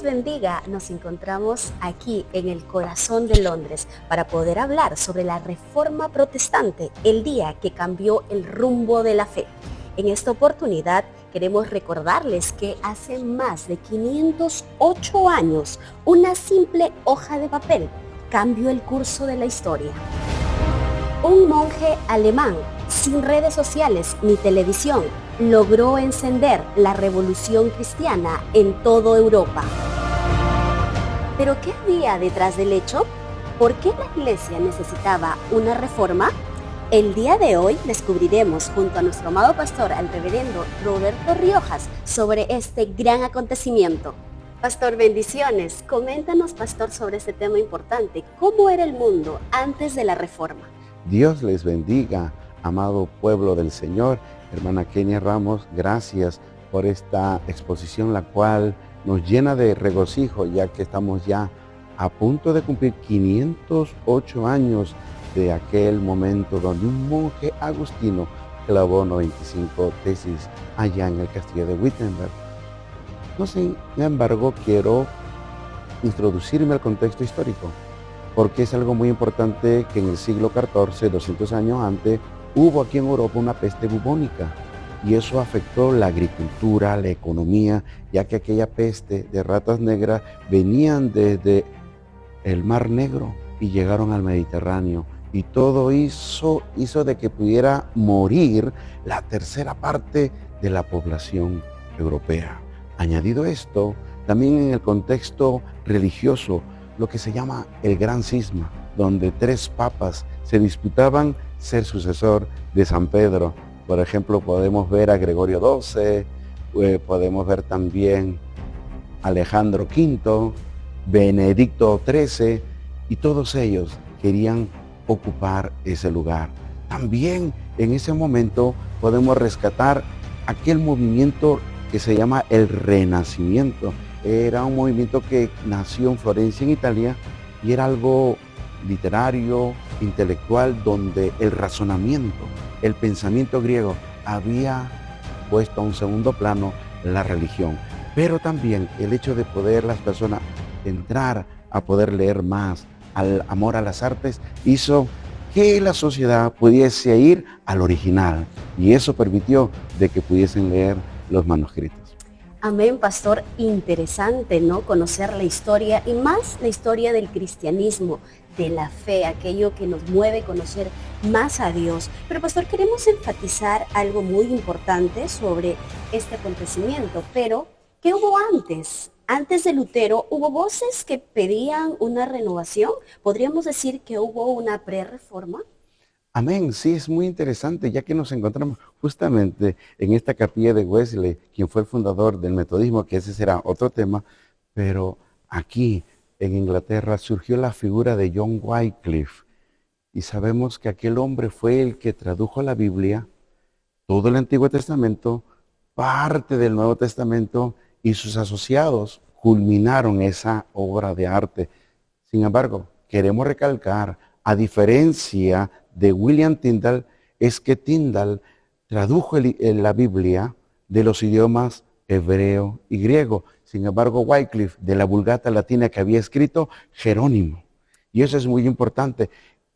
les bendiga. Nos encontramos aquí en el corazón de Londres para poder hablar sobre la Reforma Protestante, el día que cambió el rumbo de la fe. En esta oportunidad queremos recordarles que hace más de 508 años, una simple hoja de papel cambió el curso de la historia. Un monje alemán, sin redes sociales ni televisión, logró encender la revolución cristiana en toda Europa. ¿Pero qué había detrás del hecho? ¿Por qué la Iglesia necesitaba una reforma? El día de hoy descubriremos junto a nuestro amado pastor, el reverendo Roberto Riojas, sobre este gran acontecimiento. Pastor, bendiciones. Coméntanos, pastor, sobre este tema importante. ¿Cómo era el mundo antes de la reforma? Dios les bendiga, amado pueblo del Señor. Hermana Kenia Ramos, gracias por esta exposición, la cual nos llena de regocijo, ya que estamos ya a punto de cumplir 508 años de aquel momento donde un monje agustino clavó 95 tesis allá en el castillo de Wittenberg. No, sin embargo, quiero introducirme al contexto histórico, porque es algo muy importante que en el siglo XIV, 200 años antes, hubo aquí en Europa una peste bubónica y eso afectó la agricultura, la economía, ya que aquella peste de ratas negras venían desde el Mar Negro y llegaron al Mediterráneo y todo hizo de que pudiera morir la tercera parte de la población europea. Añadido esto, también en el contexto religioso, lo que se llama el Gran Cisma, donde 3 papas se disputaban ser sucesor de San Pedro. Por ejemplo, podemos ver a Gregorio XII, podemos ver también a Alejandro V, Benedicto XIII, y todos ellos querían ocupar ese lugar. También en ese momento podemos rescatar aquel movimiento que se llama el Renacimiento. Era un movimiento que nació en Florencia, en Italia, y era algo literario, intelectual, donde el razonamiento, el pensamiento griego había puesto a un segundo plano la religión. Pero también el hecho de poder las personas entrar a poder leer más, al amor a las artes, hizo que la sociedad pudiese ir al original, y eso permitió de que pudiesen leer los manuscritos. Amén, pastor. Interesante, ¿no? Conocer la historia y más la historia del cristianismo, de la fe, aquello que nos mueve a conocer más a Dios. Pero, pastor, queremos enfatizar algo muy importante sobre este acontecimiento. Pero, ¿qué hubo antes? Antes de Lutero, ¿hubo voces que pedían una renovación? ¿Podríamos decir que hubo una pre-reforma? Amén, sí, es muy interesante, ya que nos encontramos justamente en esta capilla de Wesley, quien fue el fundador del metodismo, que ese será otro tema, pero aquí en Inglaterra surgió la figura de John Wycliffe, y sabemos que aquel hombre fue el que tradujo la Biblia, todo el Antiguo Testamento, parte del Nuevo Testamento, y sus asociados culminaron esa obra de arte. Sin embargo, queremos recalcar, a diferencia de William Tyndale, es que Tyndale tradujo la Biblia de los idiomas hebreo y griego. Sin embargo, Wycliffe de la Vulgata Latina que había escrito Jerónimo. Y eso es muy importante.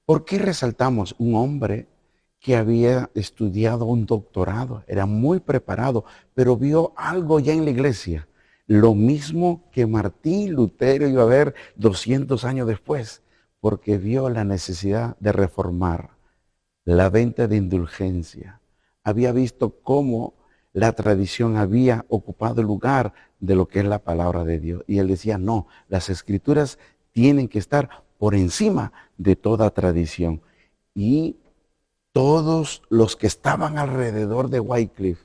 ¿Por qué resaltamos un hombre que había estudiado un doctorado? Era muy preparado, pero vio algo ya en la iglesia. Lo mismo que Martín Lutero iba a ver 200 años después, porque vio la necesidad de reformar la venta de indulgencia. Había visto cómo la tradición había ocupado el lugar de lo que es la palabra de Dios. Y él decía, no, las escrituras tienen que estar por encima de toda tradición. Y todos los que estaban alrededor de Wycliffe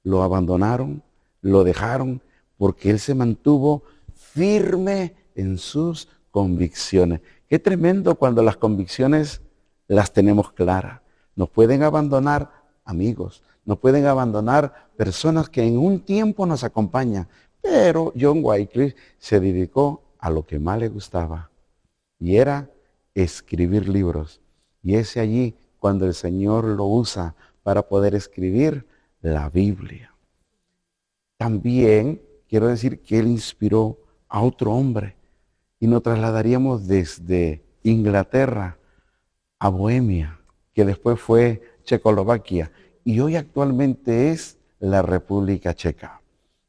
lo abandonaron, lo dejaron, porque él se mantuvo firme en sus convicciones. Qué tremendo cuando las convicciones las tenemos claras. Nos pueden abandonar amigos, nos pueden abandonar personas que en un tiempo nos acompañan, pero John Wycliffe se dedicó a lo que más le gustaba, y era escribir libros. Y es allí cuando el Señor lo usa para poder escribir la Biblia. También quiero decir que él inspiró a otro hombre y nos trasladaríamos desde Inglaterra a Bohemia, que después fue Checoslovaquia y hoy actualmente es la República Checa.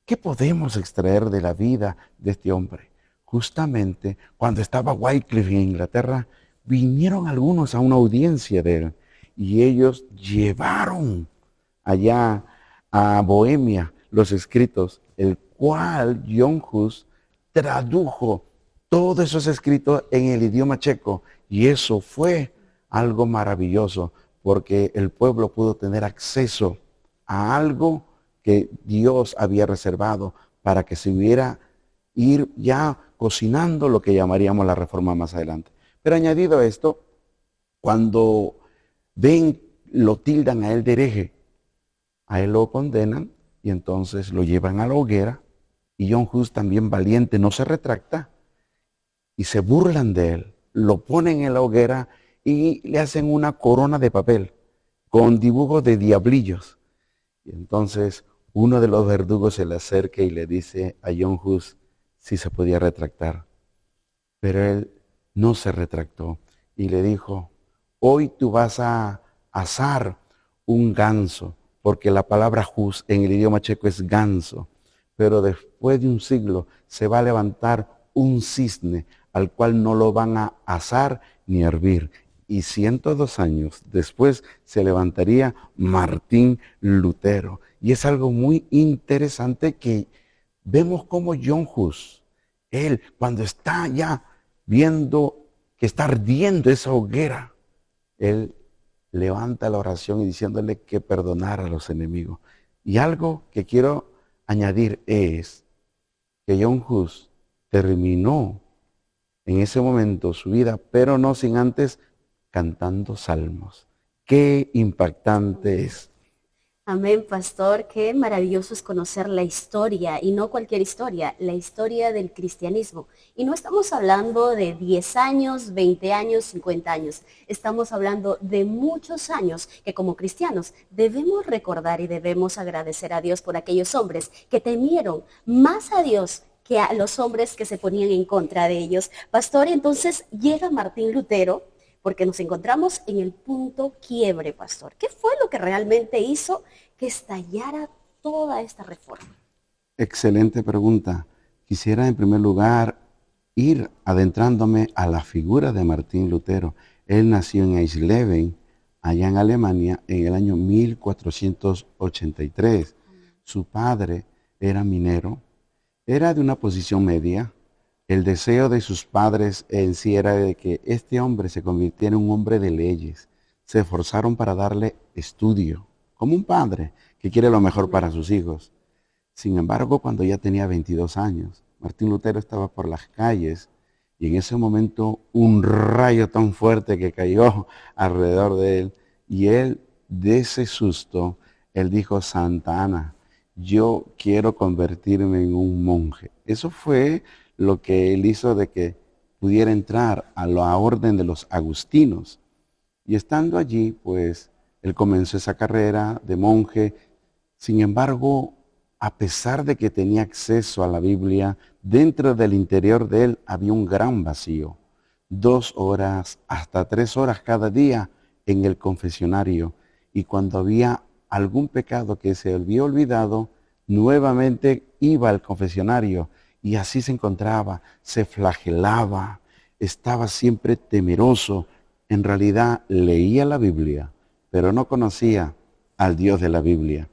¿Qué podemos extraer de la vida de este hombre? Justamente cuando estaba Wycliffe en Inglaterra, vinieron algunos a una audiencia de él y ellos llevaron allá a Bohemia los escritos, el cual John Hus tradujo todos esos escritos en el idioma checo y eso fue algo maravilloso porque el pueblo pudo tener acceso a algo que Dios había reservado para que se hubiera ir ya cocinando lo que llamaríamos la reforma más adelante. Pero añadido a esto, cuando ven, lo tildan a él de hereje, a él lo condenan y entonces lo llevan a la hoguera y John Hus también valiente no se retracta y se burlan de él, lo ponen en la hoguera y le hacen una corona de papel con dibujos de diablillos. Y entonces uno de los verdugos se le acerca y le dice a John Hus si se podía retractar. Pero él no se retractó y le dijo, hoy tú vas a asar un ganso, porque la palabra Hus en el idioma checo es ganso, pero después de un siglo se va a levantar un cisne al cual no lo van a asar ni hervir. Y 102 años después se levantaría Martín Lutero. Y es algo muy interesante que vemos como John Hus, él cuando está ya viendo que está ardiendo esa hoguera, él levanta la oración y diciéndole que perdonara a los enemigos. Y algo que quiero añadir es que John Hus terminó en ese momento su vida, pero no sin antes cantando salmos. Qué impactante es. Amén, pastor. Qué maravilloso es conocer la historia, y no cualquier historia, la historia del cristianismo. Y no estamos hablando de 10 años, 20 años, 50 años. Estamos hablando de muchos años que como cristianos debemos recordar y debemos agradecer a Dios por aquellos hombres que temieron más a Dios que a los hombres que se ponían en contra de ellos. Pastor, entonces llega Martín Lutero, porque nos encontramos en el punto quiebre, pastor. ¿Qué fue lo que realmente hizo que estallara toda esta reforma? Excelente pregunta. Quisiera en primer lugar ir adentrándome a la figura de Martín Lutero. Él nació en Eisleben, allá en Alemania, en el año 1483. Su padre era minero, era de una posición media. El deseo de sus padres en sí era de que este hombre se convirtiera en un hombre de leyes. Se esforzaron para darle estudio, como un padre que quiere lo mejor para sus hijos. Sin embargo, cuando ya tenía 22 años, Martín Lutero estaba por las calles y en ese momento un rayo tan fuerte que cayó alrededor de él y él, de ese susto, él dijo, Santa Ana, yo quiero convertirme en un monje. Eso fue lo que él hizo de que pudiera entrar a la orden de los agustinos. Y estando allí, pues, él comenzó esa carrera de monje. Sin embargo, a pesar de que tenía acceso a la Biblia, dentro del interior de él había un gran vacío. 2 horas, hasta 3 horas cada día en el confesionario. Y cuando había algún pecado que se había olvidado, nuevamente iba al confesionario. Y así se encontraba, se flagelaba, estaba siempre temeroso. En realidad leía la Biblia, pero no conocía al Dios de la Biblia.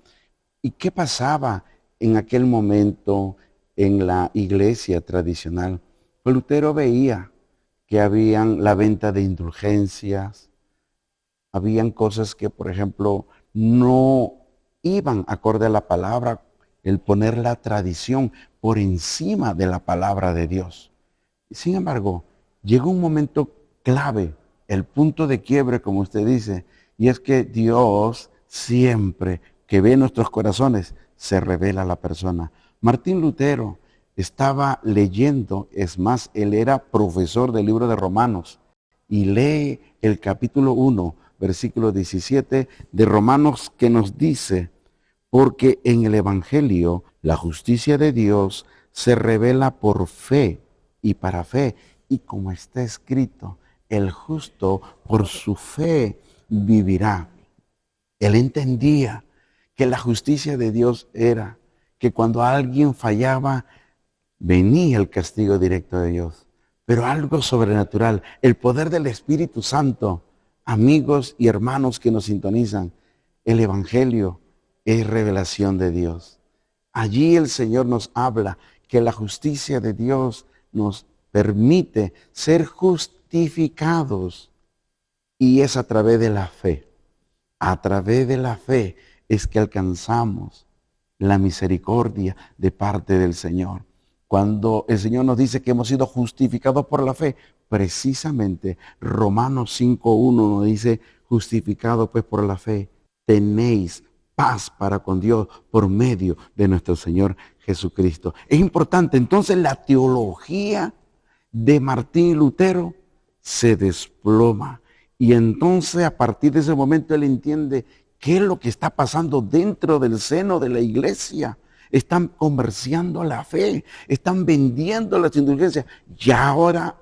¿Y qué pasaba en aquel momento en la iglesia tradicional? Pues Lutero veía que habían la venta de indulgencias, habían cosas que, por ejemplo, no iban acorde a la palabra, el poner la tradición por encima de la palabra de Dios. Sin embargo, llegó un momento clave, el punto de quiebre, como usted dice, y es que Dios siempre que ve nuestros corazones, se revela a la persona. Martín Lutero estaba leyendo, es más, él era profesor del libro de Romanos, y lee el capítulo 1, versículo 17 de Romanos, que nos dice, porque en el Evangelio la justicia de Dios se revela por fe y para fe. Y como está escrito, el justo por su fe vivirá. Él entendía que la justicia de Dios era que cuando alguien fallaba, venía el castigo directo de Dios. Pero algo sobrenatural, el poder del Espíritu Santo, amigos y hermanos que nos sintonizan, el Evangelio es revelación de Dios. Allí el Señor nos habla que la justicia de Dios nos permite ser justificados y es a través de la fe. A través de la fe es que alcanzamos la misericordia de parte del Señor. Cuando el Señor nos dice que hemos sido justificados por la fe, precisamente Romanos 5:1 nos dice, justificados pues por la fe, tenéis paz para con Dios por medio de nuestro Señor Jesucristo. Es importante, entonces la teología de Martín Lutero se desploma. Y entonces a partir de ese momento él entiende qué es lo que está pasando dentro del seno de la iglesia. Están comerciando la fe, están vendiendo las indulgencias. Y ahora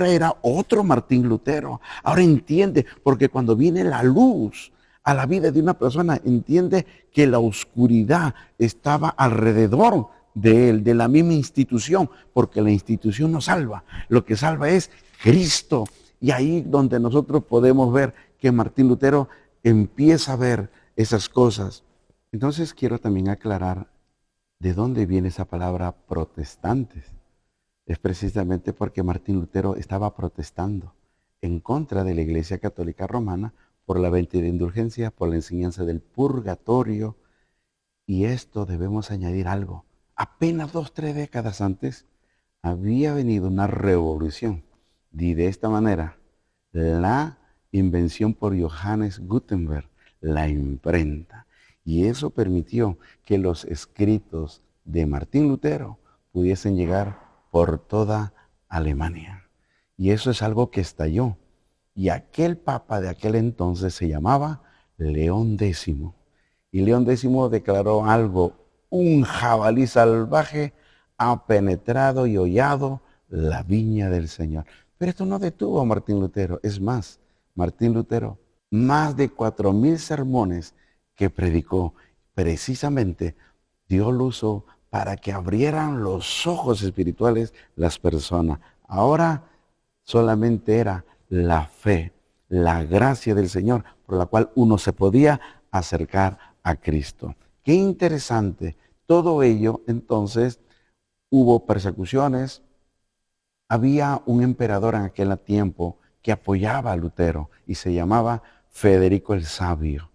era otro Martín Lutero. Ahora entiende, porque cuando viene la luz a la vida de una persona, entiende que la oscuridad estaba alrededor de él, de la misma institución, porque la institución no salva. Lo que salva es Cristo. Y ahí donde nosotros podemos ver que Martín Lutero empieza a ver esas cosas. Entonces quiero también aclarar de dónde viene esa palabra protestantes. Es precisamente porque Martín Lutero estaba protestando en contra de la Iglesia Católica Romana por la venta de indulgencias, por la enseñanza del purgatorio. Y esto debemos añadir algo. Apenas 2-3 décadas antes había venido una revolución. Y de esta manera, la invención por Johannes Gutenberg, la imprenta. Y eso permitió que los escritos de Martín Lutero pudiesen llegar por toda Alemania. Y eso es algo que estalló. Y aquel papa de aquel entonces se llamaba León X. Y León X declaró algo, un jabalí salvaje ha penetrado y hollado la viña del Señor. Pero esto no detuvo a Martín Lutero. Es más, Martín Lutero, más de 4,000 sermones que predicó, precisamente Dios lo usó para que abrieran los ojos espirituales las personas. Ahora solamente era la fe, la gracia del Señor, por la cual uno se podía acercar a Cristo. Qué interesante. Todo ello, entonces, hubo persecuciones. Había un emperador en aquel tiempo que apoyaba a Lutero y se llamaba Federico el Sabio.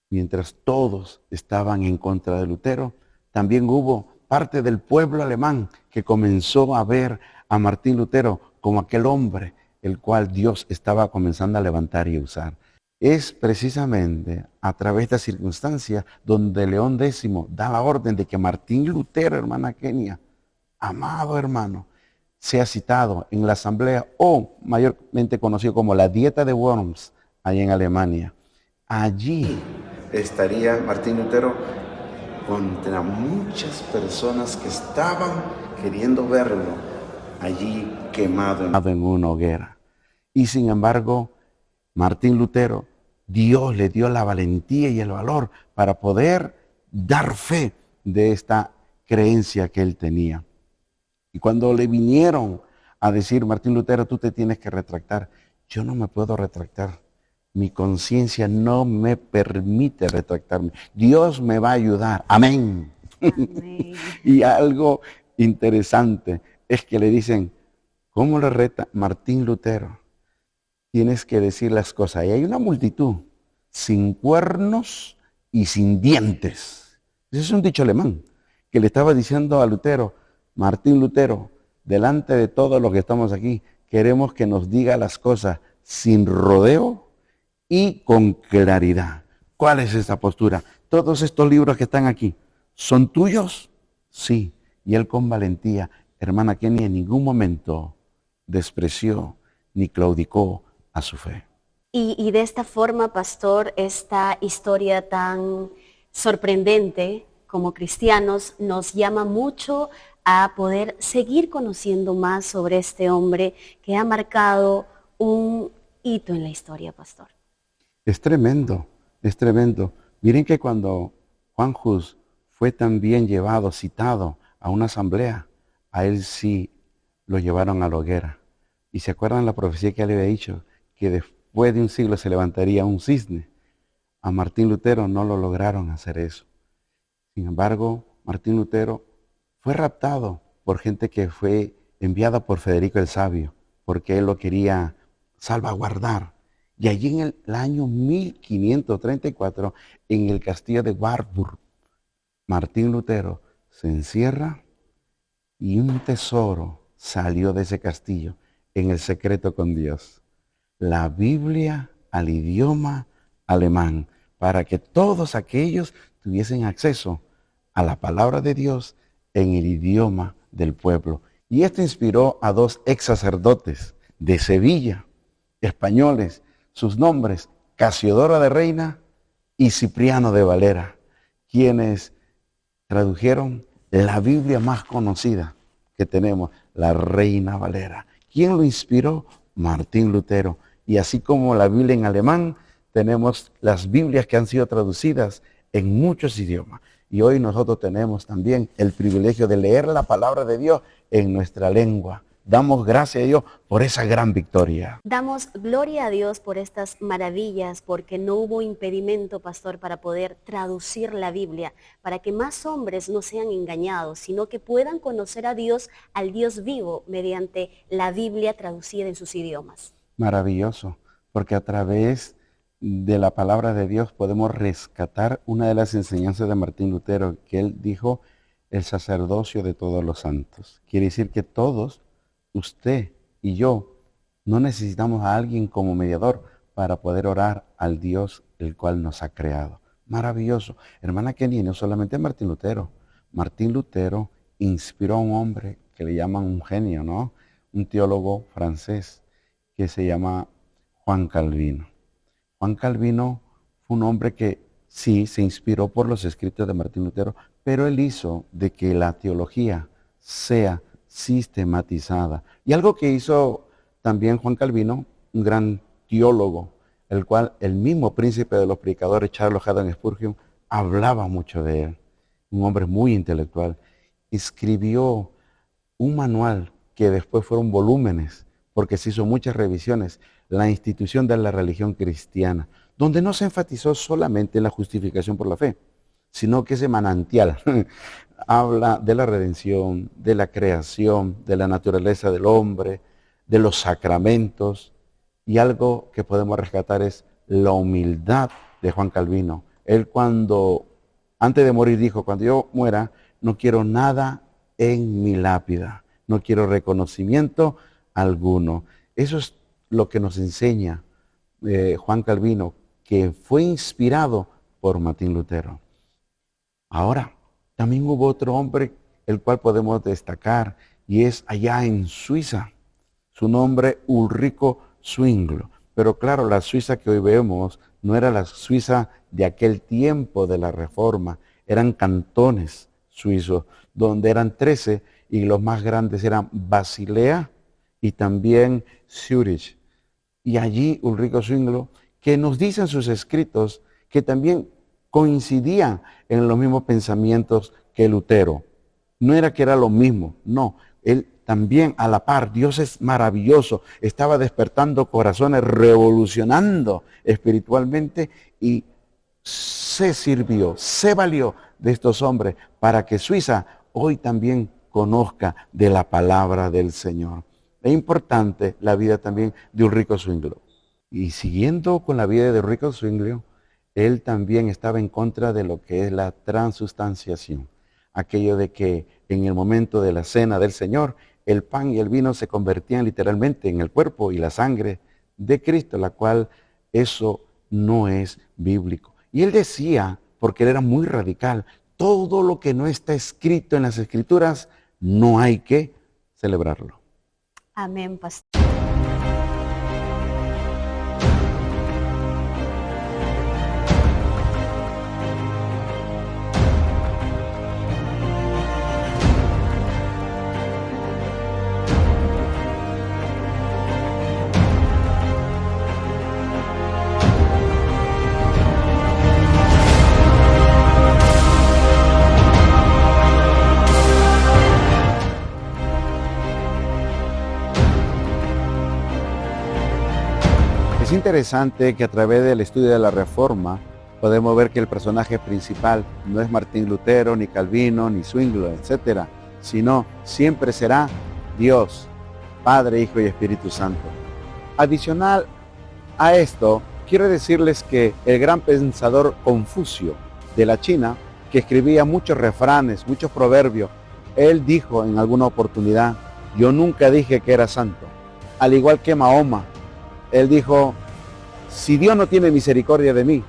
Mientras todos estaban en contra de Lutero, también hubo parte del pueblo alemán que comenzó a ver a Martín Lutero como aquel hombre el cual Dios estaba comenzando a levantar y a usar. Es precisamente a través de esta circunstancia donde León X da la orden de que Martín Lutero, hermana Kenia, amado hermano, sea citado en la asamblea o mayormente conocido como la Dieta de Worms, allá en Alemania. Allí estaría Martín Lutero contra muchas personas que estaban queriendo verlo allí quemado en una hoguera. Y sin embargo, Martín Lutero, Dios le dio la valentía y el valor para poder dar fe de esta creencia que él tenía. Y cuando le vinieron a decir, Martín Lutero, tú te tienes que retractar, yo no me puedo retractar. Mi conciencia no me permite retractarme. Dios me va a ayudar. Amén. Amén. Y algo interesante es que le dicen, ¿cómo le reta Martín Lutero? Tienes que decir las cosas. Y hay una multitud sin cuernos y sin dientes. Ese es un dicho alemán que le estaba diciendo a Lutero, Martín Lutero, delante de todos los que estamos aquí, queremos que nos diga las cosas sin rodeo y con claridad. ¿Cuál es esa postura? Todos estos libros que están aquí, ¿son tuyos? Sí. Y él con valentía, hermana Kenia, en ningún momento despreció ni claudicó a su fe. Y de esta forma, pastor, esta historia tan sorprendente como cristianos nos llama mucho a poder seguir conociendo más sobre este hombre que ha marcado un hito en la historia, pastor. Es tremendo, es tremendo. Miren que cuando Juan Hus fue también llevado, citado a una asamblea, a él sí lo llevaron a la hoguera. Y se acuerdan la profecía que le había dicho, que después de un siglo se levantaría un cisne. A Martín Lutero no lo lograron hacer eso. Sin embargo, Martín Lutero fue raptado por gente que fue enviada por Federico el Sabio, porque él lo quería salvaguardar. Y allí en el año 1534, en el castillo de Wartburg, Martín Lutero se encierra y un tesoro salió de ese castillo en el secreto con Dios. La Biblia al idioma alemán, para que todos aquellos tuviesen acceso a la palabra de Dios en el idioma del pueblo. Y esto inspiró a dos ex sacerdotes de Sevilla, españoles, sus nombres, Casiodoro de Reina y Cipriano de Valera, quienes tradujeron la Biblia más conocida que tenemos, la Reina Valera. ¿Quién lo inspiró? Martín Lutero. Y así como la Biblia en alemán, tenemos las Biblias que han sido traducidas en muchos idiomas. Y hoy nosotros tenemos también el privilegio de leer la palabra de Dios en nuestra lengua. Damos gracias a Dios por esa gran victoria. Damos gloria a Dios por estas maravillas, porque no hubo impedimento, pastor, para poder traducir la Biblia, para que más hombres no sean engañados, sino que puedan conocer a Dios, al Dios vivo, mediante la Biblia traducida en sus idiomas. Maravilloso, porque a través de la palabra de Dios podemos rescatar una de las enseñanzas de Martín Lutero, que él dijo, el sacerdocio de todos los santos. Quiere decir que todos, usted y yo, no necesitamos a alguien como mediador para poder orar al Dios el cual nos ha creado. Maravilloso. Hermana Kenny, no solamente Martín Lutero. Martín Lutero inspiró a un hombre que le llaman un genio, ¿no? Un teólogo francés que se llama Juan Calvino. Juan Calvino fue un hombre que sí se inspiró por los escritos de Martín Lutero, pero él hizo de que la teología sea sistematizada. Y algo que hizo también Juan Calvino, un gran teólogo, el cual el mismo príncipe de los predicadores, Charles Haddon Spurgeon, hablaba mucho de él. Un hombre muy intelectual. Escribió un manual que después fueron volúmenes, porque se hizo muchas revisiones, la institución de la religión cristiana, donde no se enfatizó solamente en la justificación por la fe, sino que ese manantial habla de la redención, de la creación, de la naturaleza del hombre, de los sacramentos, y algo que podemos rescatar es la humildad de Juan Calvino. Él antes de morir dijo, cuando yo muera, no quiero nada en mi lápida, no quiero reconocimiento alguno. Eso es lo que nos enseña Juan Calvino, que fue inspirado por Martín Lutero. Ahora, también hubo otro hombre el cual podemos destacar, y es allá en Suiza. Su nombre, Ulrico Zwinglio. Pero claro, la Suiza que hoy vemos no era la Suiza de aquel tiempo de la Reforma. Eran cantones suizos, donde eran 13, y los más grandes eran Basilea y también Zürich. Y allí Ulrico Zwinglio, que nos dicen sus escritos que también coincidían en los mismos pensamientos que Lutero. No era que era lo mismo, no. Él también a la par, Dios es maravilloso, estaba despertando corazones, revolucionando espiritualmente, y se sirvió, se valió de estos hombres para que Suiza hoy también conozca de la palabra del Señor. Es importante la vida también de Ulrico Zwinglio. Y siguiendo con la vida de Ulrico Zwinglio, él también estaba en contra de lo que es la transustanciación. Aquello de que en el momento de la cena del Señor, el pan y el vino se convertían literalmente en el cuerpo y la sangre de Cristo, la cual eso no es bíblico. Y él decía, porque él era muy radical, todo lo que no está escrito en las Escrituras, no hay que celebrarlo. Amén, pastor. interesante que a través del estudio de la Reforma podemos ver que el personaje principal no es Martín Lutero, ni Calvino, ni Zwingli, etc., sino siempre será Dios, Padre, Hijo y Espíritu Santo. Adicional a esto, quiero decirles que el gran pensador Confucio de la China, que escribía muchos refranes, muchos proverbios, él dijo en alguna oportunidad: yo nunca dije que era santo. Al igual que Mahoma, él dijo: si Dios no tiene misericordia de mí,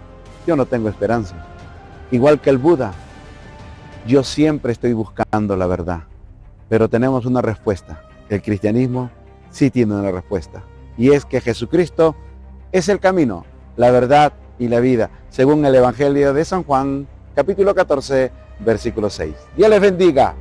yo no tengo esperanza. Igual que el Buda, yo siempre estoy buscando la verdad, pero tenemos una respuesta. El cristianismo sí tiene una respuesta, y es que Jesucristo es el camino, la verdad y la vida, según el Evangelio de San Juan, capítulo 14, versículo 6. Dios les bendiga.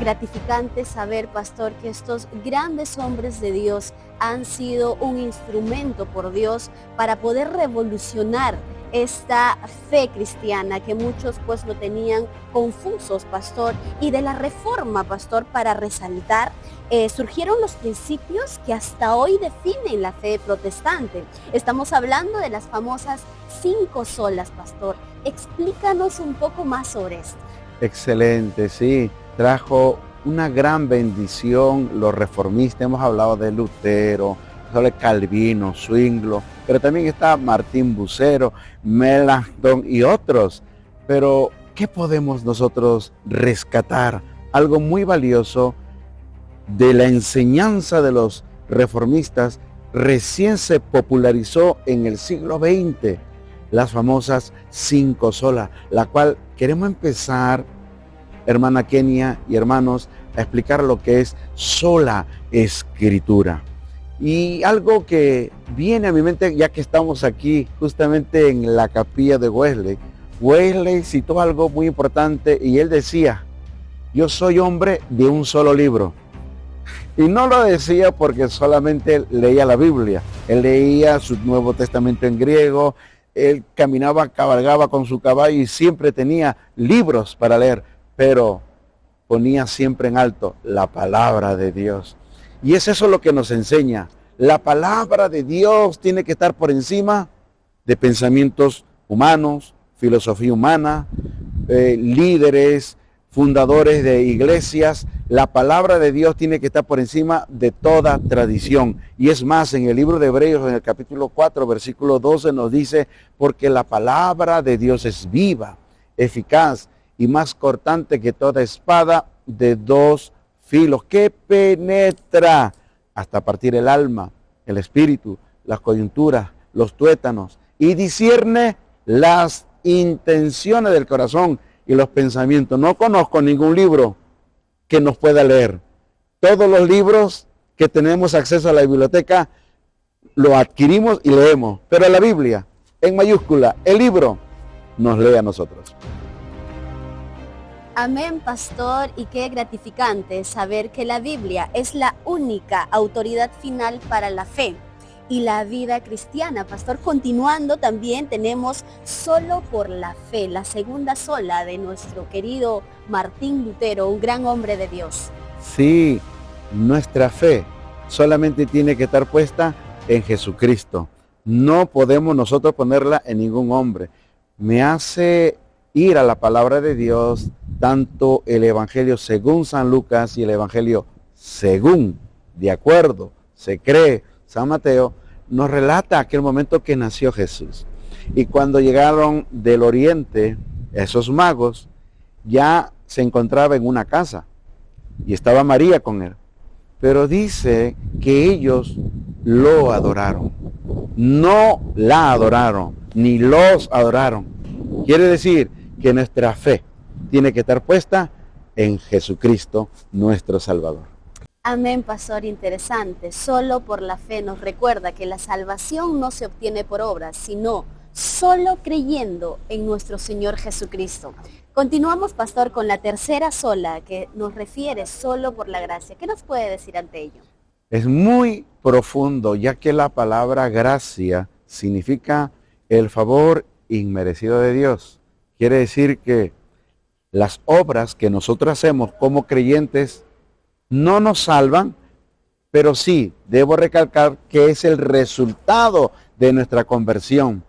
Gratificante saber, pastor, que estos grandes hombres de Dios han sido un instrumento por Dios para poder revolucionar esta fe cristiana que muchos pues lo tenían confusos, pastor, y de la Reforma, pastor, para resaltar, surgieron los principios que hasta hoy definen la fe protestante. Estamos hablando de las famosas 5 solas, pastor. Explícanos un poco más sobre esto. Excelente, sí. Trajo una gran bendición los reformistas. Hemos hablado de Lutero, de Calvino, Zwingli, pero también está Martín Bucero, Melanchthon y otros. Pero, ¿qué podemos nosotros rescatar? Algo muy valioso de la enseñanza de los reformistas recién se popularizó en el siglo XX, las famosas 5 solas, la cual queremos empezar, hermana Kenia y hermanos, a explicar lo que es sola escritura. Y algo que viene a mi mente, ya que estamos aquí justamente en la capilla de Wesley, Wesley citó algo muy importante y él decía: yo soy hombre de un solo libro. Y no lo decía porque solamente leía la Biblia, él leía su Nuevo Testamento en griego, él caminaba, cabalgaba con su caballo y siempre tenía libros para leer, pero ponía siempre en alto la palabra de Dios. Y es eso lo que nos enseña. La palabra de Dios tiene que estar por encima de pensamientos humanos, filosofía humana, líderes, fundadores de iglesias. La palabra de Dios tiene que estar por encima de toda tradición. Y es más, en el libro de Hebreos, en el capítulo 4, versículo 12, nos dice: porque la palabra de Dios es viva, eficaz y más cortante que toda espada de 2 filos, que penetra hasta partir el alma, el espíritu, las coyunturas, los tuétanos, y discierne las intenciones del corazón y los pensamientos. No conozco ningún libro que nos pueda leer. Todos los libros que tenemos acceso a la biblioteca lo adquirimos y leemos, pero la Biblia, en mayúscula, el libro, nos lee a nosotros. Amén, pastor, y qué gratificante saber que la Biblia es la única autoridad final para la fe y la vida cristiana, pastor. Continuando, también tenemos solo por la fe, la segunda sola de nuestro querido Martín Lutero, un gran hombre de Dios. Sí, nuestra fe solamente tiene que estar puesta en Jesucristo. No podemos nosotros ponerla en ningún hombre. Me hace ir a la palabra de Dios, tanto el Evangelio según San Lucas y el Evangelio según, de acuerdo, se cree, San Mateo, nos relata aquel momento que nació Jesús. Y cuando llegaron del oriente, esos magos, ya se encontraba en una casa y estaba María con él. Pero dice que ellos lo adoraron. no la adoraron, ni los adoraron. Quiere decir que nuestra fe tiene que estar puesta en Jesucristo, nuestro Salvador. Amén, pastor, interesante. Solo por la fe nos recuerda que la salvación no se obtiene por obras, sino solo creyendo en nuestro Señor Jesucristo. Continuamos, pastor, con la tercera sola, que nos refiere solo por la gracia. ¿Qué nos puede decir ante ello? Es muy profundo, ya que la palabra gracia significa el favor inmerecido de Dios. Quiere decir que las obras que nosotros hacemos como creyentes no nos salvan, pero sí, debo recalcar que es el resultado de nuestra conversión.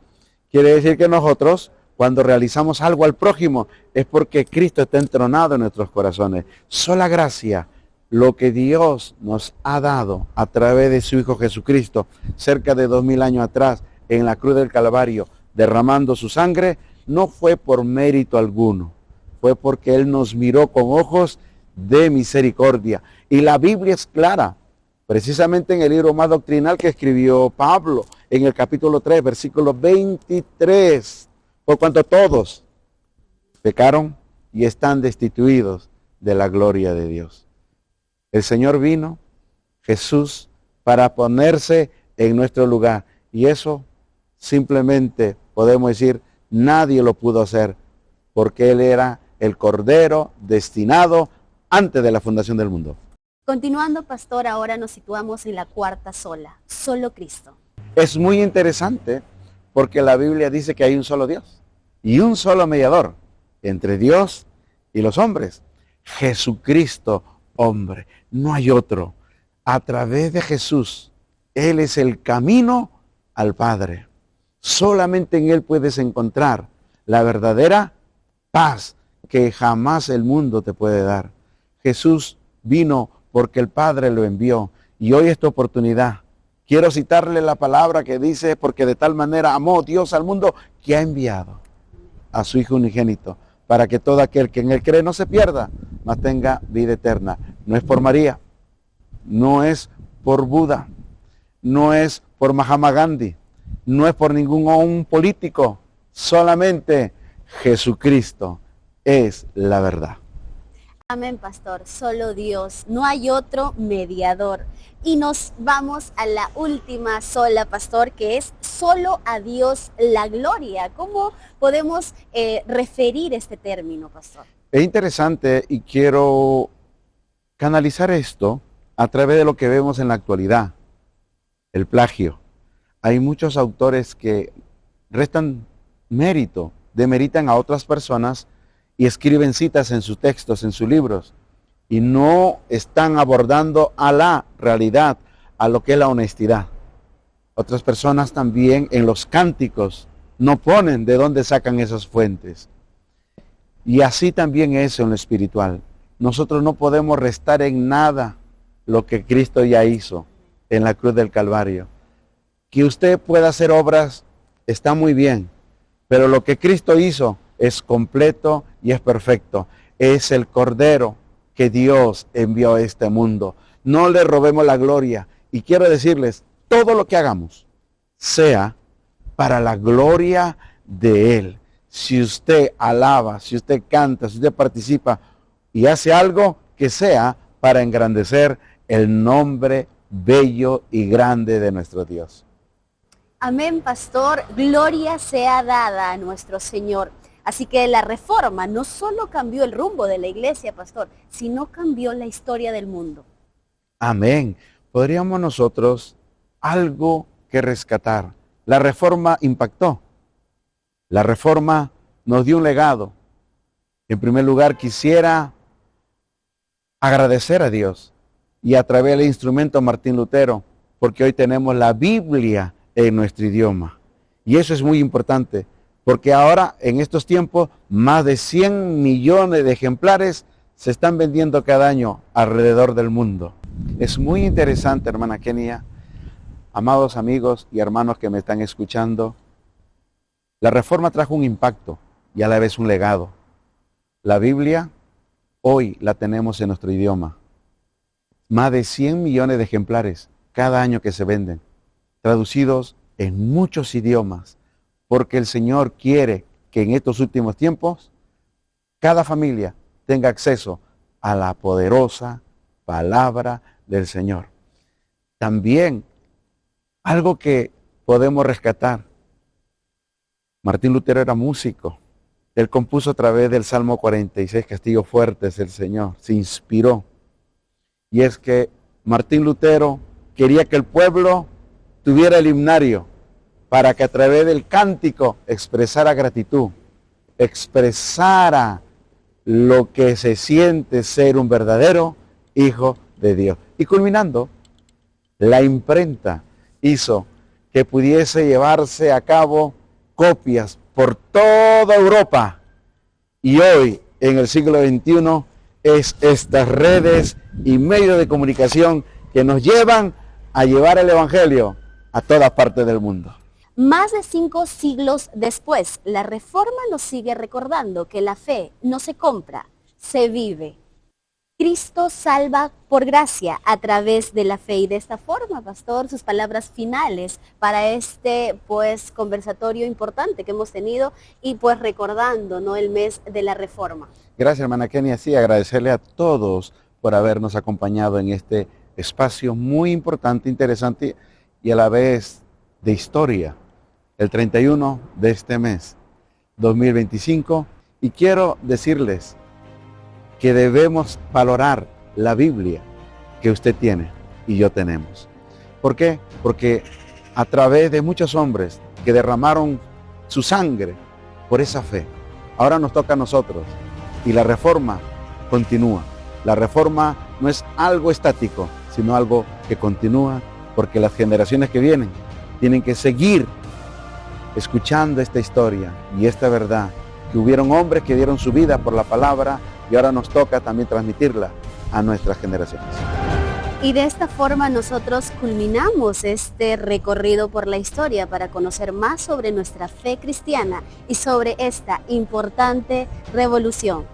Quiere decir que nosotros, cuando realizamos algo al prójimo, es porque Cristo está entronado en nuestros corazones. Sola gracia, lo que Dios nos ha dado a través de su Hijo Jesucristo, cerca de 2000 años atrás, en la cruz del Calvario, derramando su sangre, no fue por mérito alguno, fue porque Él nos miró con ojos de misericordia. Y la Biblia es clara, precisamente en el libro más doctrinal que escribió Pablo, en el capítulo 3, versículo 23, por cuanto todos pecaron y están destituidos de la gloria de Dios. El Señor vino, Jesús, para ponerse en nuestro lugar. Y eso simplemente podemos decir, nadie lo pudo hacer, porque Él era el Cordero destinado antes de la fundación del mundo. Continuando, pastor, ahora nos situamos en la cuarta sola, solo Cristo. Es muy interesante porque la Biblia dice que hay un solo Dios y un solo mediador entre Dios y los hombres. Jesucristo, hombre, no hay otro. A través de Jesús, Él es el camino al Padre. Solamente en Él puedes encontrar la verdadera paz que jamás el mundo te puede dar. Jesús vino porque el Padre lo envió. Y hoy esta oportunidad, quiero citarle la palabra que dice, porque de tal manera amó Dios al mundo, que ha enviado a su Hijo unigénito, para que todo aquel que en Él cree no se pierda, mas tenga vida eterna. No es por María, no es por Buda, no es por Mahatma Gandhi, no es por ningún político, solamente Jesucristo es la verdad. Amén, pastor, solo Dios, no hay otro mediador. Y nos vamos a la última sola, pastor, que es solo a Dios la gloria. ¿Cómo podemos referir este término, pastor? Es interesante y quiero canalizar esto a través de lo que vemos en la actualidad, el plagio. Hay muchos autores que restan mérito, demeritan a otras personas y escriben citas en sus textos, en sus libros, y no están abordando a la realidad, a lo que es la honestidad. Otras personas también en los cánticos no ponen de dónde sacan esas fuentes. Y así también es en lo espiritual. Nosotros no podemos restar en nada lo que Cristo ya hizo en la cruz del Calvario. Que usted pueda hacer obras está muy bien, pero lo que Cristo hizo es completo y es perfecto. Es el Cordero que Dios envió a este mundo. No le robemos la gloria. Y quiero decirles, todo lo que hagamos sea para la gloria de Él. Si usted alaba, si usted canta, si usted participa y hace algo, que sea para engrandecer el nombre bello y grande de nuestro Dios. Amén, pastor. Gloria sea dada a nuestro Señor. Así que la reforma no solo cambió el rumbo de la iglesia, pastor, sino cambió la historia del mundo. Amén. Podríamos nosotros algo que rescatar. La reforma impactó. La reforma nos dio un legado. En primer lugar, quisiera agradecer a Dios y a través del instrumento Martín Lutero, porque hoy tenemos la Biblia en nuestro idioma. Y eso es muy importante, porque ahora, en estos tiempos, más de 100 millones de ejemplares se están vendiendo cada año alrededor del mundo. Es muy interesante, hermana Kenia, amados amigos y hermanos que me están escuchando. La reforma trajo un impacto y a la vez un legado. La Biblia, hoy la tenemos en nuestro idioma. Más de 100 millones de ejemplares cada año que se venden, traducidos en muchos idiomas, porque el Señor quiere que en estos últimos tiempos cada familia tenga acceso a la poderosa palabra del Señor. También algo que podemos rescatar. Martín Lutero era músico. Él compuso a través del Salmo 46, Castillo fuerte es el Señor. Se inspiró. Y es que Martín Lutero quería que el pueblo tuviera el himnario para que a través del cántico expresara gratitud, expresara lo que se siente ser un verdadero hijo de Dios. Y culminando, la imprenta hizo que pudiese llevarse a cabo copias por toda Europa. Y hoy, en el siglo XXI, es estas redes y medios de comunicación que nos llevan a llevar el Evangelio a todas partes del mundo. Más de 5 siglos después, la Reforma nos sigue recordando que la fe no se compra, se vive. Cristo salva por gracia a través de la fe. Y de esta forma, pastor, sus palabras finales para este conversatorio importante que hemos tenido y recordando, ¿no?, el mes de la Reforma. Gracias, hermana Kenia. Sí, agradecerle a todos por habernos acompañado en este espacio muy importante, interesante y a la vez de historia. El 31 de este mes, 2025. Y quiero decirles que debemos valorar la Biblia que usted tiene y yo tenemos. ¿Por qué? Porque a través de muchos hombres que derramaron su sangre por esa fe, ahora nos toca a nosotros. Y la reforma continúa. La reforma no es algo estático, sino algo que continúa, porque las generaciones que vienen tienen que seguir escuchando esta historia y esta verdad, que hubieron hombres que dieron su vida por la palabra y ahora nos toca también transmitirla a nuestras generaciones. Y de esta forma nosotros culminamos este recorrido por la historia para conocer más sobre nuestra fe cristiana y sobre esta importante revolución.